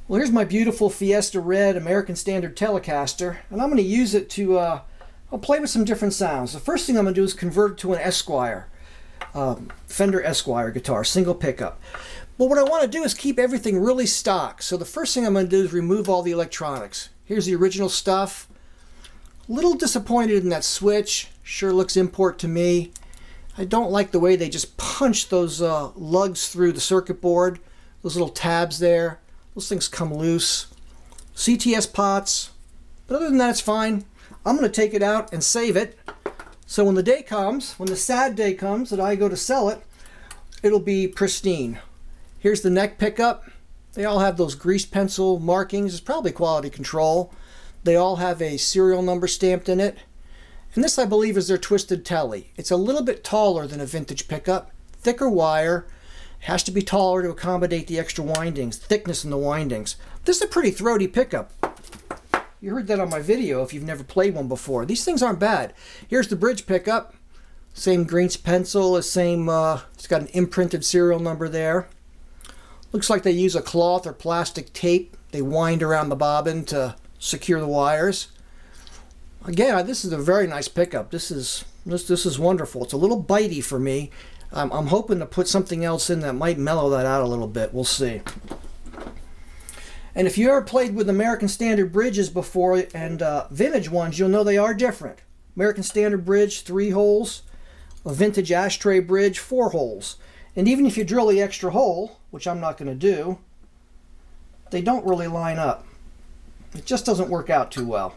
Well, here's my beautiful Fiesta Red American Standard Telecaster, and I'm going to use it to I'll play with some different sounds. The first thing I'm going to do is convert it to an Esquire, Fender Esquire guitar, single pickup. But what I want to do is keep everything really stock. So the first thing I'm going to do is remove all the electronics. Here's the original stuff. A little disappointed in that switch. Sure looks import to me. I don't like the way they just punch those lugs through the circuit board. Those little tabs there. Those things come loose. CTS pots. But other than that, it's fine. I'm going to take it out and save it. So when the day comes, when the sad day comes that I go to sell it, it'll be pristine. Here's the neck pickup. They all have those grease pencil markings. It's probably quality control. They all have a serial number stamped in it. And this, I believe, is their twisted telly. It's a little bit taller than a vintage pickup. Thicker wire. Has to be taller to accommodate the extra windings, thickness in the windings. This is a pretty throaty pickup. You heard that on my video if you've never played one before. These things aren't bad. Here's the bridge pickup. Same grease pencil, same, it's got an imprinted serial number there. Looks like they use a cloth or plastic tape. They wind around the bobbin to secure the wires. Again, this is a very nice pickup. This is wonderful. It's a little bitey for me. I'm hoping to put something else in that might mellow that out a little bit. We'll see. And if you ever played with American Standard bridges before and vintage ones, you'll know they are different. American Standard bridge, 3 holes. A vintage ashtray bridge, 4 holes. And even if you drill the extra hole, which I'm not going to do, they don't really line up. It just doesn't work out too well.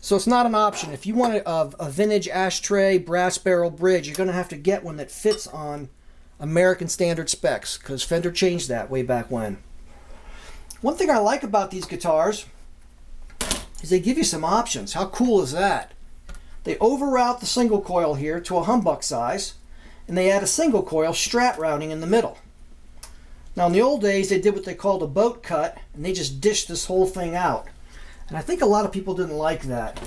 So it's not an option. If you want a vintage ashtray brass barrel bridge, you're going to have to get one that fits on American Standard specs, because Fender changed that way back when. One thing I like about these guitars is they give you some options. How cool is that? They overroute the single coil here to a humbuck size, and they add a single coil strat routing in the middle. Now in the old days they did what they called a boat cut, and they just dished this whole thing out. And I think a lot of people didn't like that.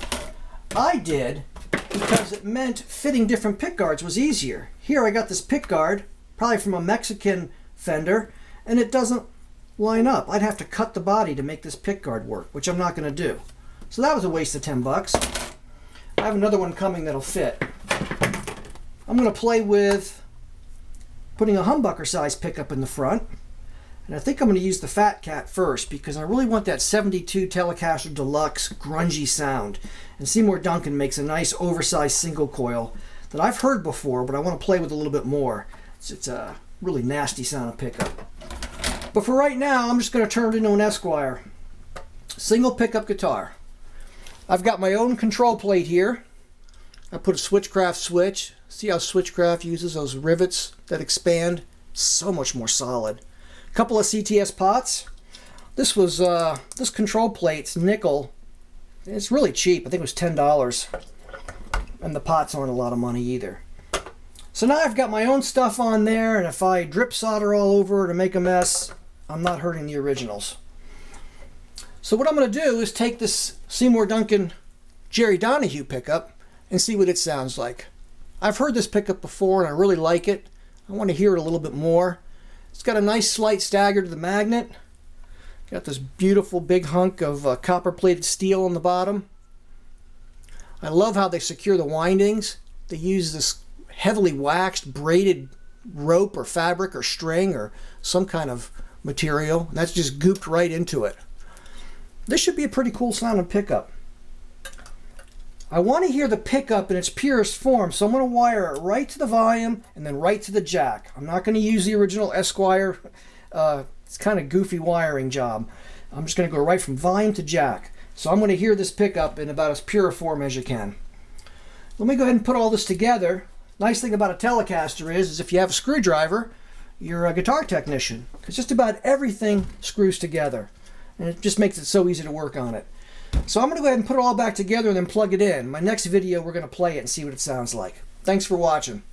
I did, because it meant fitting different pickguards was easier. Here I got this pickguard, probably from a Mexican Fender, and it doesn't line up. I'd have to cut the body to make this pickguard work, which I'm not going to do. So that was a waste of 10 bucks. I have another one coming that'll fit. I'm going to play with putting a humbucker size pickup in the front. And I think I'm going to use the Fat Cat first, because I really want that 72 Telecaster Deluxe grungy sound. And Seymour Duncan makes a nice oversized single coil that I've heard before, but I want to play with a little bit more. It's a really nasty sounding pickup. But for right now, I'm just going to turn it into an Esquire. Single pickup guitar. I've got my own control plate here. I put a Switchcraft switch. See how Switchcraft uses those rivets that expand? So much more solid. Couple of CTS pots. This was this control plate's nickel. It's really cheap. I think it was $10. And the pots aren't a lot of money either. So now I've got my own stuff on there, and if I drip solder all over to make a mess, I'm not hurting the originals. So what I'm going to do is take this Seymour Duncan Jerry Donahue pickup and see what it sounds like. I've heard this pickup before and I really like it. I want to hear it a little bit more. It's got a nice slight stagger to the magnet. Got this beautiful big hunk of copper-plated steel on the bottom. I love how they secure the windings. They use this heavily waxed braided rope or fabric or string or some kind of material. And that's just gooped right into it. This should be a pretty cool sounding pickup. I want to hear the pickup in its purest form, so I'm going to wire it right to the volume and then right to the jack. I'm not going to use the original Esquire. It's kind of goofy wiring job. I'm just going to go right from volume to jack. So I'm going to hear this pickup in about as pure a form as you can. Let me go ahead and put all this together. Nice thing about a Telecaster is if you have a screwdriver, you're a guitar technician, because just about everything screws together. And it just makes it so easy to work on it. So I'm going to go ahead and put it all back together and then plug it in. My next video, we're going to play it and see what it sounds like. Thanks for watching.